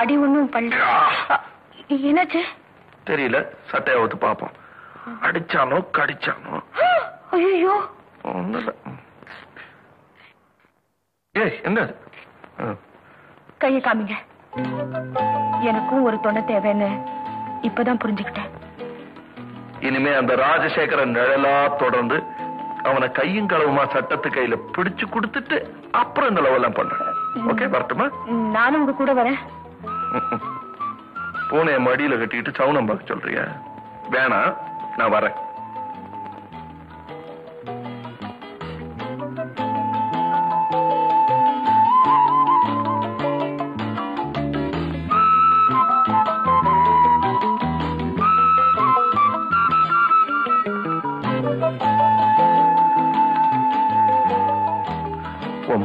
அடி ஒண்ணும் பல்ல. என்னாச்சு தெரியல. சட்டையை ஒத்து பாப்போம். அடிச்சானோ கடிச்சானோ? ஐயோ ஒண்ணுல. ஏய் என்ன? கையை காமிங்க. எனக்கும் ஒரு தொண்டை தேவைன்னு இப்பதான் புரிஞ்சுக்கிட்டேன். இனிமே அந்த ராஜசேகரன் நிழலா தொடர்ந்து அவனை கையும் களவுமா சட்டத்து கையில பிடிச்சு கொடுத்துட்டு அப்புறம் இந்த லவெல்லாம் பண்றேன். ஓகே, வரட்டுமா? நானும் உங்க கூட வரேன். பூனைய மடியில கட்டிட்டு சவுனம் பார்க்க சொல்றியா? வேணாம், நான் வரேன்.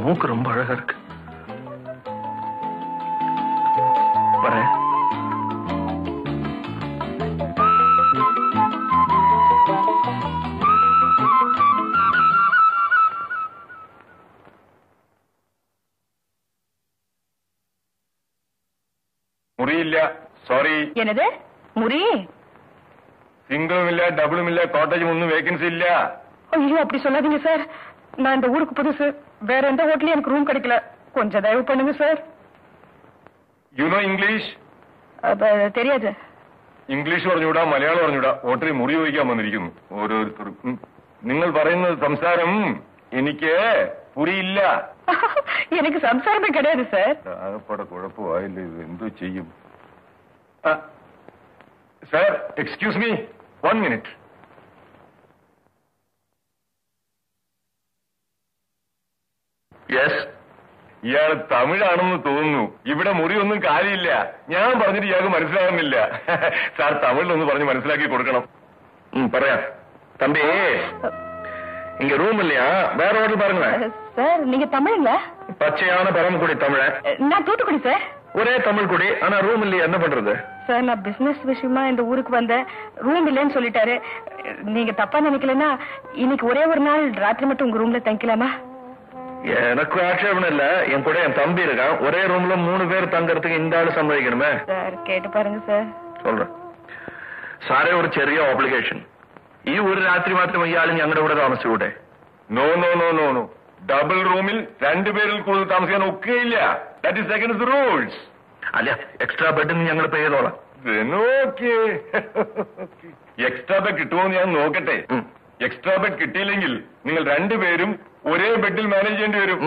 மூக்கு ரொம்ப அழகா இருக்கு. வரேன். முறியில்ல. சாரி. என்னது முறி? சிங்கிளும் இல்ல, டபுளும் இல்ல, காட்டேஜும் ஒன்னும் வேகன்சி இல்ல. ஐயோ அப்படி சொல்லாதீங்க சார். நான் இந்த ஊருக்கு புதுசு. வேற எந்த ஹோட்டலையும் எனக்கு ரூம் கிடைக்கல. கொஞ்சம் தயவு பண்ணுங்க சார். You know English? தெரியாது. ഇംഗ്ലീഷ് പറഞ്ഞുകൂടാ, മലയാളം പറഞ്ഞുകൂടാ. ഹോട്ടലിൽ മുറി വഹിക്കാൻ വന്നിരിക്കുന്നു ഓരോരുത്തരും. നിങ്ങൾ പറയുന്ന സംസാരം എനിക്ക് പുരിയില്ല. எனக்கு സംസാരமே கிடையாது சார். ആകപ്പാടെ കുഴപ്പമായില്ല. ഇത് എന്തോ ചെയ്യും? Sir, excuse me, 1 minute. Yes. ഇയാൾ തമിഴാണെന്ന് തോന്നുന്നു. ഇവിടെ മുറിയൊന്നും കാര്യമില്ല. ഞാൻ പറഞ്ഞിട്ട് ഇയാൾക്ക് മനസ്സിലാകുന്നില്ല. സാർ തമിഴിലൊന്ന് പറഞ്ഞ് മനസ്സിലാക്കി കൊടുക്കണം. പറയാം. தம்பி, இங்க ரூம் இல்லையா? வேற ஹோட்டல் பாருங்களேன். சார் நீங்க தமிழ்ங்களா? பச்சையான பரமக்குடி தமிழன். நான் தூத்துக்குடி சார். ஒரே தமிழ் குடி, ஆனா ரூம் இல்லையா? என்ன பண்றது? சார் நான் பிசினஸ் விஷயமா இந்த ஊருக்கு வந்தேன். ரூம் இல்லைன்னு சொல்லிட்டாரு. நீங்க தப்பா நினைக்கலன்னா இன்னைக்கு ஒரே ஒரு நாள் ராத்திரி மட்டும் உங்க ரூம்ல தங்கிக்கலாமா? எனக்கு ஆட்சேபணம் இல்ல. என் கூட என் தம்பி இருக்கான். ஒரே ரூம்ல 3 பேர் தங்கறதுக்கு இந்த ஆளு சம்மதிக்கணுமே. சார் கேட்டு பாருங்க சார். சொல்றேன். സാറേ, ഒരു ചെറിയ ഓബ്ലിഗേഷൻ. ഈ ഒരു രാത്രി മാത്രം ഇയാൾ ഞങ്ങളുടെ കൂടെ താമസിച്ചൂടെ? No no no no no. Double റൂമിൽ 2 പേരിൽ കൂടുതൽ താമസിക്കാൻ ഒക്കെയില്ല. That is against the rules. അല്ല, എക്സ്ട്രാ ബെഡ് ഞങ്ങൾ പേ ചെയ്തോളാം. എക്സ്ട്രാ ബെഡ് കിട്ടുമോന്ന് ഞാൻ നോക്കട്ടെ. എക്സ്ട്രാ ബെഡ് കിട്ടിയില്ലെങ്കിൽ നിങ്ങൾ 2 പേരും ഒരേ ബെഡിൽ മാനേജ് ചെയ്യേണ്ടി വരും.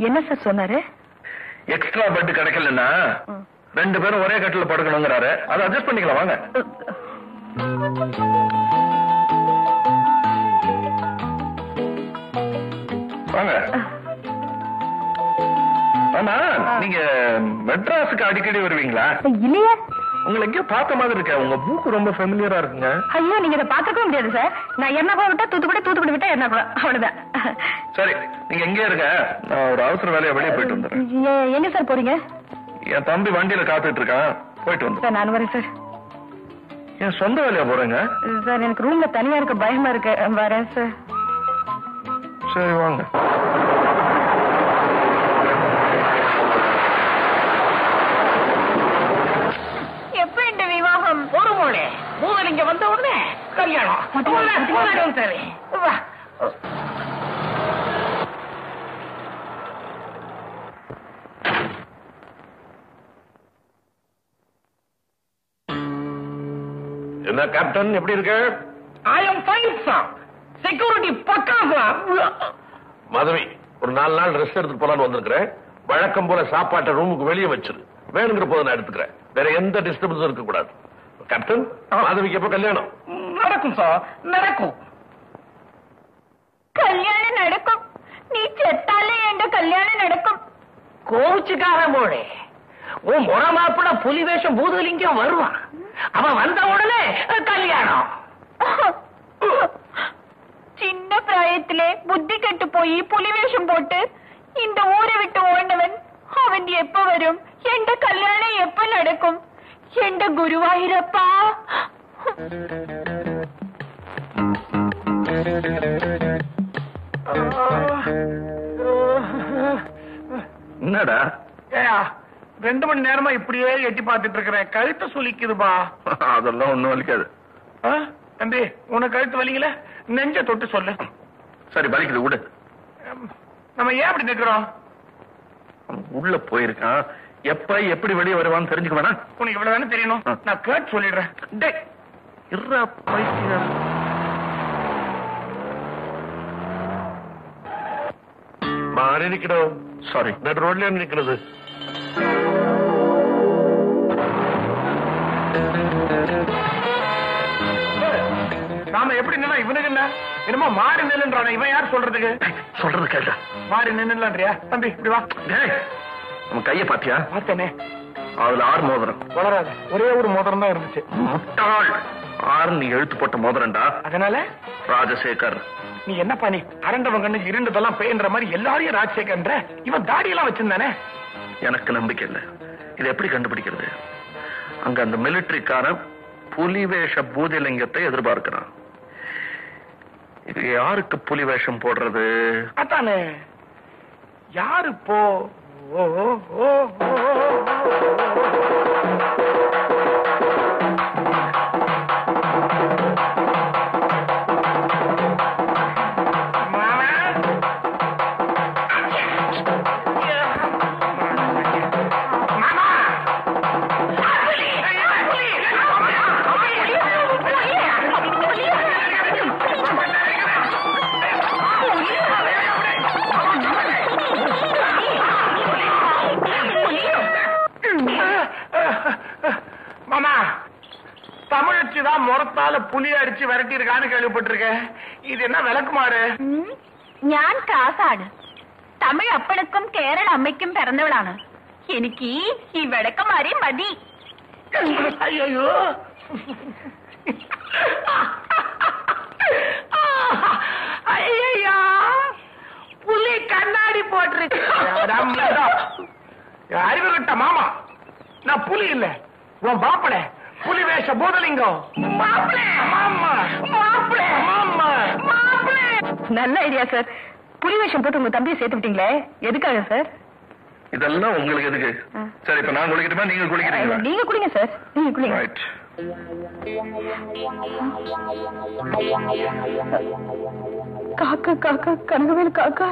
என்ன சார் சொன்னாரு? எக்ஸ்ட்ரா பெட் கிடைக்கலன்னா 2 பேரும் ஒரே கட்டில படுக்கணுங்கிறாரு. அதை அட்ஜஸ்ட் பண்ணிக்கலாம். வாங்க வாங்க. ஆமா, நீங்க மெட்ராஸுக்கு அடிக்கடி வருவீங்களா? இல்லையே. உங்களை எங்கேயோ பார்த்த மாதிரி இருக்க. உங்க மூக்கு ரொம்ப ஃபெமிலியரா இருக்குங்க. ஐயோ, நீங்க இதை பார்த்துக்க முடியாது சார். நான் எர்ணாகுளம் விட்டா தூத்துக்குடி, தூத்துக்குடி விட்டா எர்ணாகுளம், அவ்வளவுதான். சரி, நீங்க எங்கே இருக்க? நான் ஒரு அவசர வேலையை வெளியே போயிட்டு வந்துடுறேன். எங்க சார் போறீங்க? என் தம்பி வண்டியில காத்துட்டு இருக்கான். போயிட்டு வந்து சார். நான் வரேன் சார். என் சொந்த வேலையா போறேங்க சார். எனக்கு ரூம்ல தனியா இருக்க பயமா இருக்கு. வரேன் சார். சரி வாங்க. எப்ப இந்த விவாகம்? ஒரு மோளே மூதல் இங்க வந்த உடனே கல்யாணம். சரி வா. என்ன கேப்டன், எப்படி இருக்க? ஐ அம் ஃபைன் சார். செக்யூரிட்டி பக்கா சார். மாதவி, ஒரு 4 நாள் ரெஸ்ட் எடுத்துட்டு போலான்னு வந்திருக்கிறேன். வழக்கம் போல சாப்பாட்டை ரூமுக்கு வெளியே வச்சிரு. வேணுங்கிற போது நான் எடுத்துக்கிறேன். வேற எந்த டிஸ்டர்பன்ஸும் இருக்க கூடாது. கேப்டன், மாதவிக்கு எப்ப கல்யாணம்? நடக்கும் சார், நடக்கும். கல்யாணம் நடக்கும். நீ செத்தாலே என்ற கல்யாணம் நடக்கும். கோவிச்சுக்கார மோளே, உன் முறை மாப்பிள புலி வேஷம் பூதலிங்கம் வருவான். அவன் வந்த உடனே கல்யாணம். சின்ன பிராயத்திலே புத்தி கெட்டு போய் புலி வேஷம் போட்டு இந்த ஊரை விட்டு ஓண்டவன் அவன் எப்ப வரும்? எந்த கல்யாணம் எப்ப நடக்கும்? எந்த குருவாயிரப்பா. என்னடா? ஏயா 2 மணி நேரமா இப்படியே எட்டி பார்த்துட்டு இருக்கிறேன். கழுத்து சுலிக்குதுப்பா. அதெல்லாம் ஒண்ணும் வலிக்காது. தம்பி, உனக்கு கழுத்து வலிக்கல? நெஞ்ச தொட்டு சொல்லு. சரி, வலிக்குது விடு. நம்ம ஏன் அப்படி நிக்கிறோம்? உள்ள போயிருக்கான். எப்ப எப்படி வெளியே வருவான்னு தெரிஞ்சுக்க வேணா? உனக்கு இவ்வளவுதானே தெரியணும். நான் கேட்டு சொல்லிடுறேன். டேய், இருடா பைத்தியம். மாறி நிக்கணும். சாரி, நடு ரோட்ல நிக்கிறது. நாம எப்படி நின்னா இவனுக்கு என்ன? என்னமோ மாறி நில்லுன்றான. இவன் யார் சொல்றதுக்கு? சொல்றது கேட்டா மாறி நின்னுலான்றியா? தம்பி இப்படி வா. நம்ம கைய பாத்தியா? பார்த்தேனே. அதுல 6 மோதிரம். வளராது. ஒரே ஒரு மோதிரம் தான் இருந்துச்சு. முட்டாள். 6 நீ எழுத்து போட்ட மோதிரம்டா. அதனால ராஜசேகர். நீ என்ன பண்ணி அரண்டவன் கண்ணுக்கு இருண்டதெல்லாம் பேன்ற மாதிரி எல்லாரையும் ராஜசேகர்ன்ற. இவன் தாடியெல்லாம் வச்சிருந்தானே. எனக்கு நம்பிக்கை இல்ல. இது எப்படி கண்டுபிடிக்கிறது? அங்க அந்த மிலிட்டரிக்காரன் புலிவேஷ பூஜலிங்கத்தை எதிர்பார்க்கிறான். இது யாருக்கு புலி வேஷம் போடுறது? அதானே. யாரு போ? ஓ ஓ ஓ முறத்தால புலி அடிச்சு விரட்டி இருக்கான்னு கேள்விப்பட்டிருக்கேன். இது என்ன விளக்குமாறு? ഞാൻ കാസാണ്. തമിഴ് അപ്പനുക്കും കേരള അമ്മയ്ക്കും പിറന്നവളാണ്. എനിക്ക് ഈ വിളക്കമാരി മതി. ஐயோ, ஐயா, புலி கண்ணாடி போட்டிருக்கு. அறிவு கிட்ட மாமா, நான் புலி இல்ல, உன் பாப்பட புலி வேஷ பூதலிங்கம். நல்ல ஐடியா சார். புலி வேஷம் போட்டு உங்க தம்பியை சேர்த்து விட்டீங்களே, எதுக்காக சார்? இதெல்லாம் உங்களுக்கு எதுக்கு? சரி, இப்ப நான் குளிக்கட்டுமா, நீங்க குளிக்கிறீங்களா? நீங்க குளிங்க சார், நீங்க குளிங்க. ரைட். காக்கா காக்கா கனகவேல் காக்கா.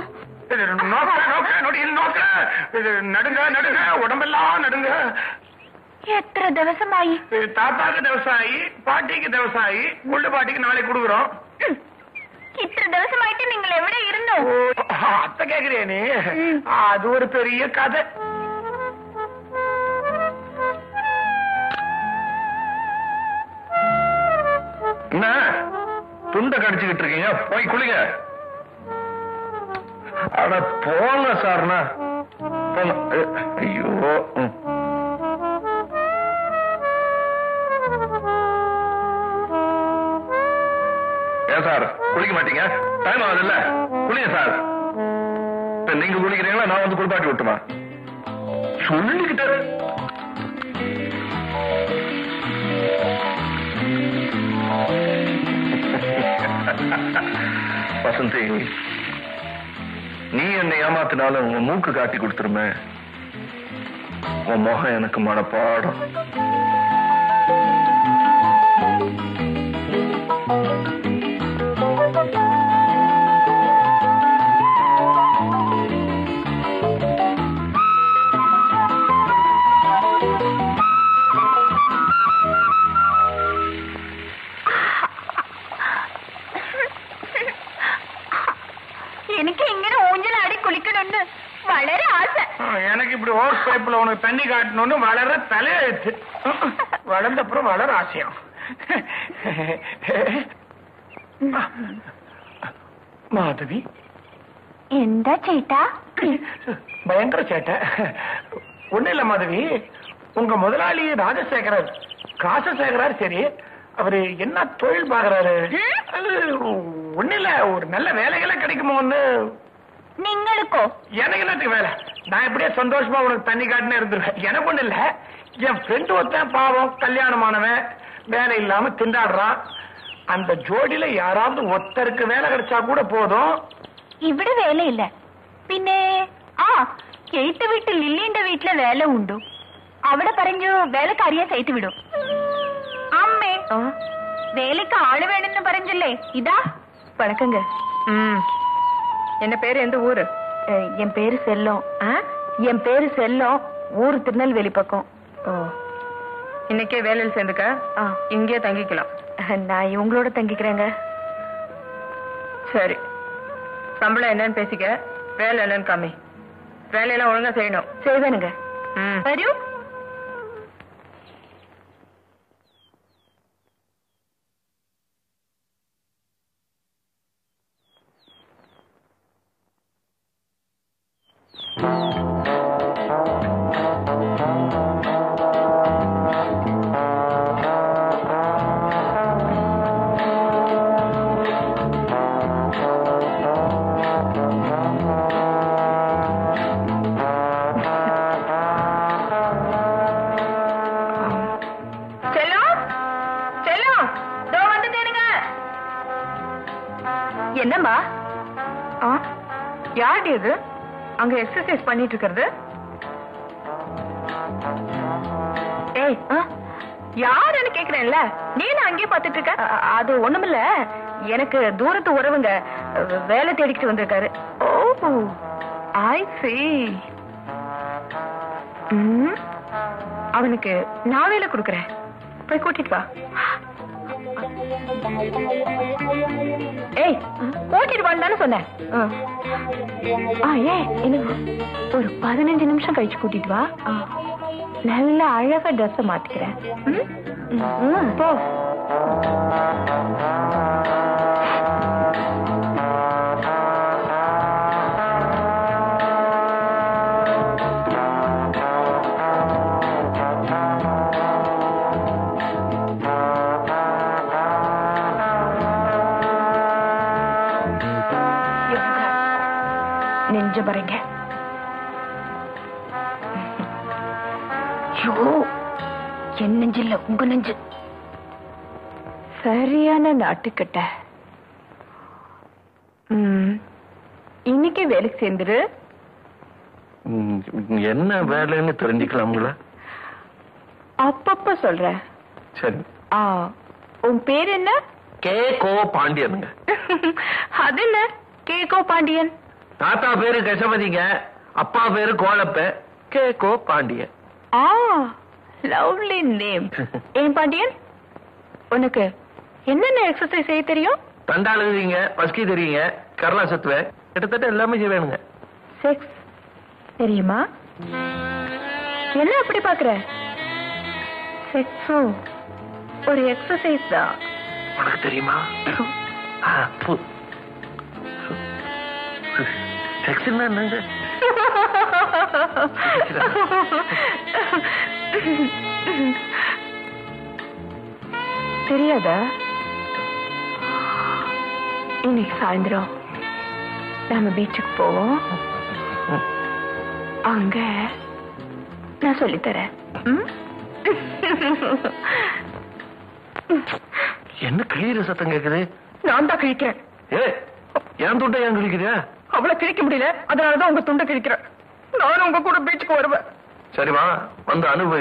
நடுங்க நடுங்க, உடம்பெல்லாம் நடுங்க. എത്ര ദിവസമായി? தாத்தாக்கு ദിവസമായി, பாட்டிக்கு ദിവസമായി, முள்ளு பாட்டிக்கு நாளைக்கு கொடுக்குறோம். ഇത്ര ദിവസമായിട്ട് നിങ്ങൾ എവിടെ ഇരുന്നു? அத்தை கேக்குறியா நீ? அது ஒரு பெரிய கதை. என்ன துண்டை கடிச்சுக்கிட்டு இருக்கீங்க? போய் குளிங்க. அட போங்க சார்னா. ஐயோ, ஏன் சார் குளிக்க மாட்டீங்க? டைம் ஆகுது இல்ல, குளிங்க சார். இப்ப நீங்க குளிக்கிறீங்களா, நான் வந்து குளிப்பாட்டி விட்டுமா? சொல்லிக்கிட்டு வசந்தி, நீ என்னை ஏமாத்தினாலும் உங்க மூக்கு காட்டி கொடுத்துருமே, உன் முகம் எனக்கு மனப்பாடம். എനിക്ക് ഇങ്ങനെ ഊഞ്ഞലാടി കുളിക്കണമെന്ന് വളരെ ആശ. எனக்கு இப்படி ஓஸ் பைப்ல உனக்கு தண்ணி காட்டணும்னு வளர தலையெழுத்து. வளர்ந்தப்புறம் வளர ஆசையம். மாதவி, എന്താ ചേട്ടാ? பயங்கர சேட்டை. ஒண்ணு இல்ல மாதவி, உங்க முதலாளி ராஜசேகரர் காசசேகரார், சரி, அவரு என்ன தொழில் பாக்குறாரு? ஒண்ணு இல்ல, ஒரு நல்ல வேலைகளை கிடைக்குமோன்னு. നിങ്ങൾക്കോ? எனக்கு என்னத்துக்கு வேலை? நான் எப்படியே சந்தோஷமா உனக்கு தண்ணி காட்டுன்னு இருந்துருவேன். எனக்கு ஒண்ணு இல்ல, என் ஃப்ரெண்டு ஒருத்தன் பாவம் கல்யாணமானவன், வேலை இல்லாம திண்டாடுறான். அந்த ஜோடியில யாராவது ஒருத்தருக்கு வேலை கிடைச்சா கூட போதும். ഇവിടെ വേലയില്ല. പിന്നെ എയ്ത്ത് വീട്ടിൽ ലില്ലിന്റെ വീട്ടിലെ വേല ഉണ്ടു. അവിടെ പറഞ്ഞു വേലക്കാരിയെ സൈറ്റ് വിടും. അമ്മേ வேலைக்கு ஆளு வேணும்னு பறஞ்சில்லே இதா வணக்கங்க. என்ன பேரு, எந்த ஊரு? என் பேரு செல்லம். என் பேரு செல்லம், ஊரு திருநெல்வேலி பக்கம். ஓ, இன்னைக்கே வேலையில் சேர்ந்துக்க. இங்கே தங்கிக்கலாம். நான் இவங்களோட தங்கிக்கிறேங்க. சரி, சம்பளம் என்னன்னு பேசிக்க, வேலை என்னன்னு காமி. வேலையெல்லாம் ஒழுங்கா செய்யணும். செய்வேனுங்க. வரும். என்னம்மா? யாரு இது அங்க எக்ஸசைஸ் பண்ணிட்டு இருக்கிறது? ஏய், யாருன்னு கேக்குறேன்ல, நீனும் அங்கேயே பாத்துட்டு இருக்க? அது ஒண்ணுமில்ல, எனக்கு தூரத்து உறவுங்க வேலை தேடிக்கிட்டு வந்திருக்காரு. ஓ, ஐ சீ. அவனுக்கு நான் வேலை கொடுக்கறேன், போய் கூட்டிட்டு வா. ஏய், கூட்டிட்டு வான்னு சொன்னேன். ஒரு 15 நிமிஷம் கழிச்சு கூட்டிட்டு வா. நல்ல அழகா ட்ரெஸ் மாத்திக்கிறேன். போ. நெஞ்ச பாருங்க. என் நெஞ்சு இல்ல, உங்க நெஞ்சு. சரியான நாட்டுக்கிட்ட. இன்னைக்கு வேலைக்கு சேர்ந்துரு. என்ன வேலைன்னு தெரிஞ்சுக்கலாம்ங்களா? அப்பப்ப சொல்றேன். சரி. உன் பேர் என்ன? கே.கோ. பாண்டியனுங்க. அது என்ன கே.கோ. பாண்டியன்? தாத்தா பேரு கசபதிங்க, அப்பா பேரு கோலப்ப. கே.கோ. பாண்டியன். Lovely name. ஏன் பாண்டியன், உனக்கு என்னென்ன எக்ஸசைஸ் செய்ய தெரியும்? தண்டால் எழுதிங்க, பஸ்கி தெரியுங்க, கரலா சத்துவேன், கிட்டத்தட்ட எல்லாமே செய்வேனுங்க. செக்ஸ் தெரியுமா? என்ன அப்படி பாக்குற? செக்ஸும் ஒரு எக்ஸசைஸ் தான். உனக்கு தெரியுமா? செக்ஸ் என்னங்க? தெரியாதா? இன்னைக்கு சாயந்தரம் நாம பீச்சுக்கு போவோம். அங்க நான் சொல்லித்தரேன். என்ன கிளியிற சத்தம் கேக்குது? நான் தான் கிழிக்கிறேன். என் துண்டை ஏன் கிழிக்கிறியா? அவ்வளவு கிழிக்க முடியல, அதனாலதான் உங்க துண்டை கிழிக்கிறேன். நானும் உங்க கூட பீச்சுக்கு வருவேன். சரிமா, வந்து அனுபவி.